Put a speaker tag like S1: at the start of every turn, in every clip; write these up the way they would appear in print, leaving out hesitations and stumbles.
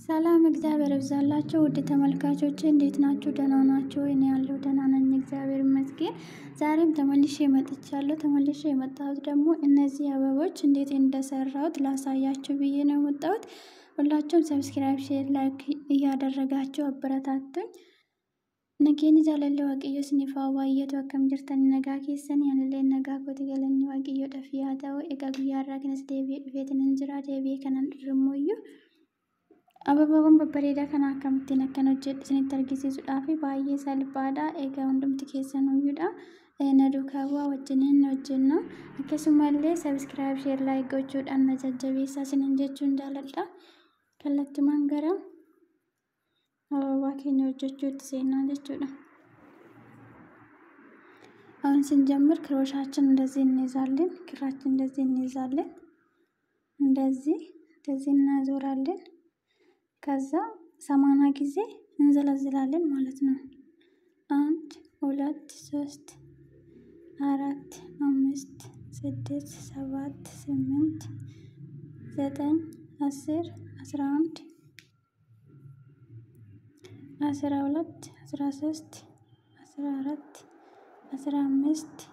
S1: ሰላም እግዚአብሔር ይብዛላችሁ ውድ ተመልካቾቼ እንዴት ናችሁ? ደህና ናችሁ? እኔ ያለው ደህና ነኝ እግዚአብሔር ይመስገን። ዛሬም ተመልሼ መጥቻለሁ። ተመልሼ የመጣሁት ደግሞ እነዚህ አበቦች እንዴት እንደሰራሁት ላሳያችሁ ብዬ ነው የመጣሁት። ሁላችሁም ሰብስክራይብ፣ ሼር፣ ላይክ እያደረጋችሁ አበረታቱኝ። Nageenya jaalallee waaqayyo isiniif haa baay'atu akkam jirtanii nagaa keessanii anillee nagaa kooti galanni waaqayyoodhaaf yaa ta'u egaa guyyaa irraa kanas deebi'ee dhufeetiin hin jira deebi'ee kanan dhufemmoo ababaawwan babbareedaa kana akkamittiin akkan hojjedhu isinitti argisiisuudhaaf baay'ee salphaadha. Egaa hundumti keessanuyyuudha na duukaa bu'aa wajjiniin hojjenna. Akkasumallee subscribe, share, like gochuudhaan na jajjabeessaa isinin jechuun jaaladha. Kallattumaan gara ababaa keenya hojjechuutti seenaa jechuudha. አሁን ስንጀምር ክሮሻችን እንደዚህ እንይዛለን። ክራችን እንደዚህ እንይዛለን። እንደዚህ እናዞራለን። ከዛ 80 ጊዜ እንዘለዝላለን ማለት ነው። 1 2 3 4 5 6 7 8 9 10 11 12 13 14 15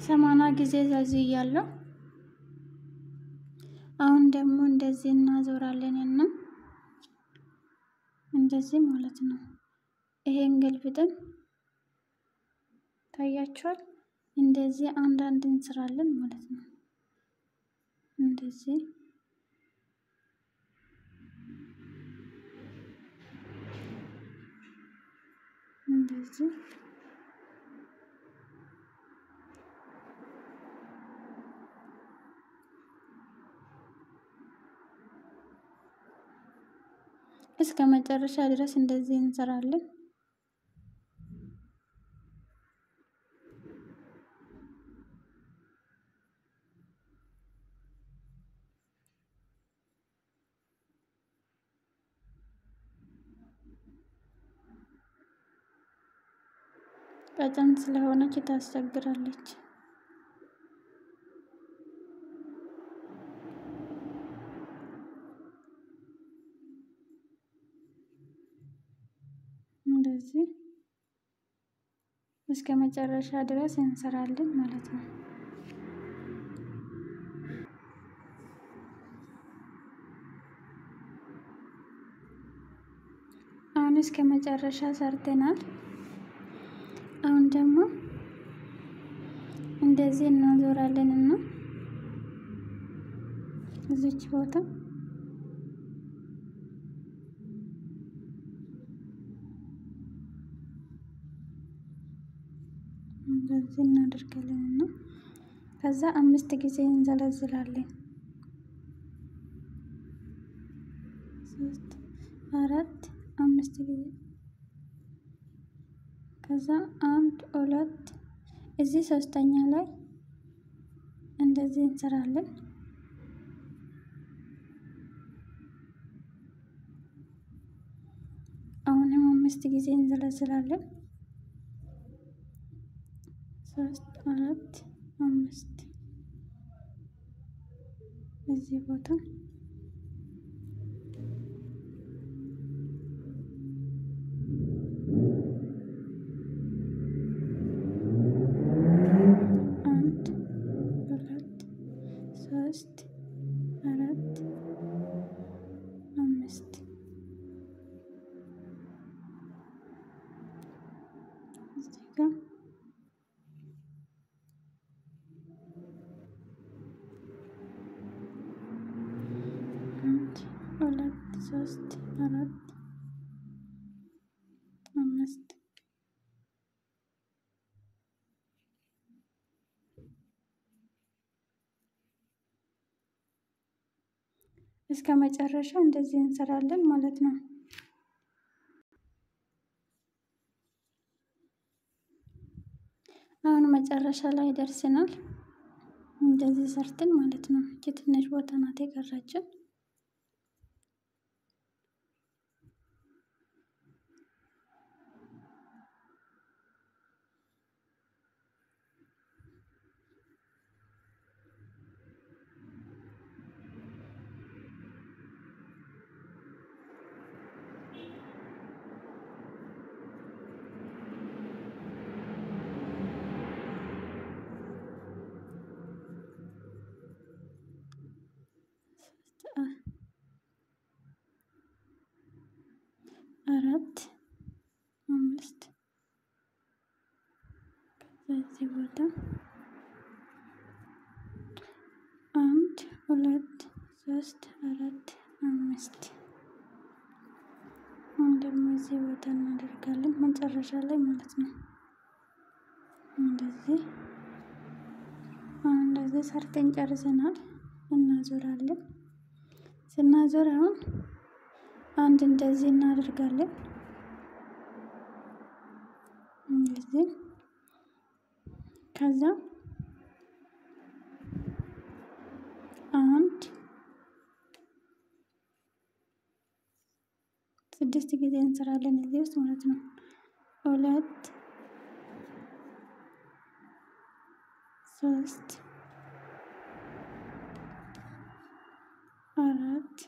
S1: 80 ጊዜ ዘልዝያለሁ። አሁን ደግሞ እንደዚህ እናዞራለን እና እንደዚህ ማለት ነው። ይሄን ገልብጠን ታያችኋል። እንደዚህ አንዳንድ እንስራለን ማለት ነው። እንደዚህ እስከ መጨረሻ ድረስ እንደዚህ እንሰራለን። ቀጭን ስለሆነች ታስቸግራለች። እንደዚህ እስከ መጨረሻ ድረስ እንሰራለን ማለት ነው። አሁን እስከ መጨረሻ ሰርተናል። አሁን ደግሞ እንደዚህ እናዞራለን እና እዚች ቦታ እንደዚህ እናደርጋለን እና ከዛ 5 ጊዜ እንዘለዝላለን። 3 4 5 ጊዜ ከዛ 1 2 እዚህ ሶስተኛ ላይ እንደዚህ እንሰራለን። አሁንም 5 ጊዜ እንዘለዝላለን። 3 4 5 እዚህ ቦታ ሶስት አራት አምስት እስከ መጨረሻ እንደዚህ እንሰራለን ማለት ነው። አሁን መጨረሻ ላይ ደርሰናል። እንደዚህ ሰርተን ማለት ነው። ትንሽ ቦታ ናት የቀረችን። 4 5 በዚህ ቦታ 1 2 3 4 5 ደግሞ እዚህ ቦታ እናደርጋለን መጨረሻ ላይ ማለት ነው። እንደዚህ ሰርተን ጨርሰናል። እናዞራለን። ስናዞር አሁን አንድ እንደዚህ እናደርጋለን። እንደዚህ ከዛ አንድ 6 ጊዜ እንሰራለን እዚህ ውስጥ ማለት ነው። 2 3 4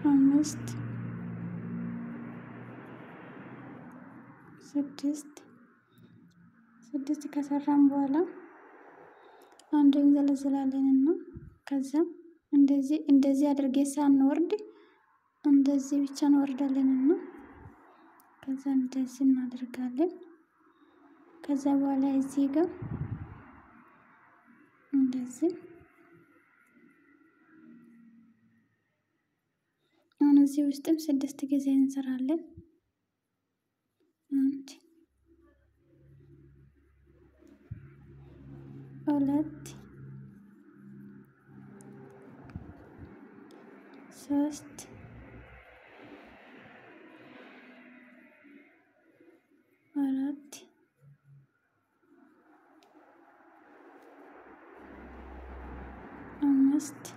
S1: 5 6 ከሰራን በኋላ አንድ እንዘለዝላለንና ከዛ እንደዚህ አድርጌ ሳንወርድ እንደዚህ ብቻ እንወርዳለንና ከዛ እንደዚህ እናደርጋለን። ከዛ በኋላ እዚህ ጋር እንደዚህ አሁን እዚህ ውስጥም 6 ጊዜ እንሰራለን። 1 2 3 4 5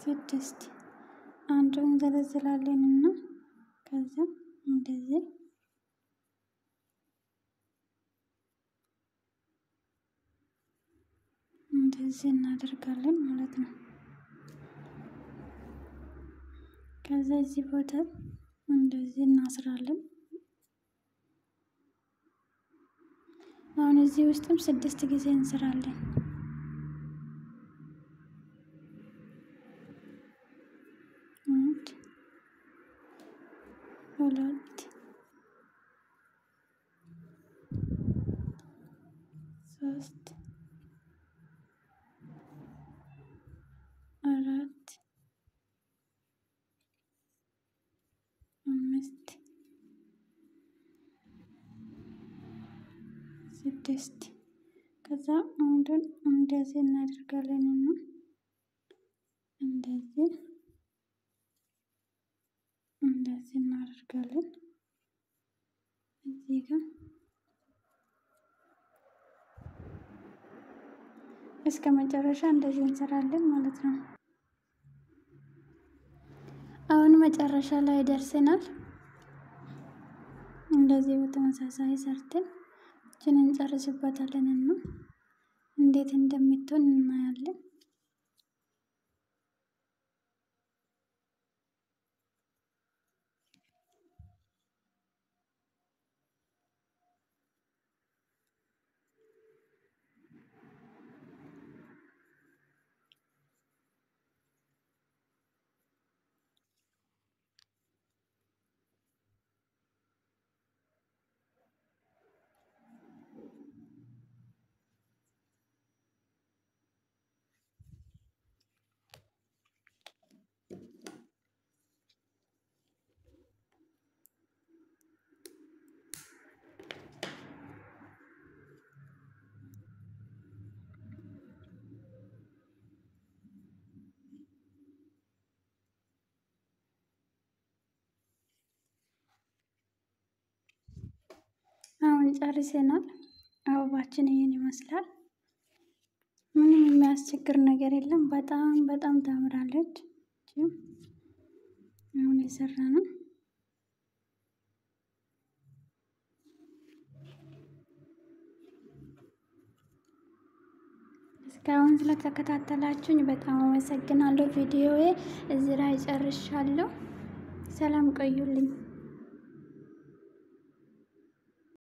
S1: 6 አንዱን እንዘለዝላለንና ከዛ እንደዚህ እናደርጋለን ማለት ነው። ከዛ እዚህ ቦታ እንደዚህ እናስራለን። አሁን እዚህ ውስጥም 6 ጊዜ እንሰራለን። 1 2 3 4 5 6 ከዛ አንዱን እንደዚህ እናደርጋለንና እንደዚህ እናደርጋለን። እዚህ ጋር እስከ መጨረሻ እንደዚህ እንሰራለን ማለት ነው። አሁን መጨረሻ ላይ ደርሰናል። እንደዚህ በተመሳሳይ ሰርተን እችን እንጨርስበታለንና እንዴት እንደምትሆን እናያለን። አሁን ጨርሰናል። አበባችን ይሄን ይመስላል። ምንም የሚያስቸግር ነገር የለም። በጣም ታምራለች። አሁን የሰራነው እስካሁን ስለተከታተላችሁኝ በጣም አመሰግናለሁ። ቪዲዮዬ እዚህ ላይ ጨርሻለሁ። ሰላም ቆዩልኝ።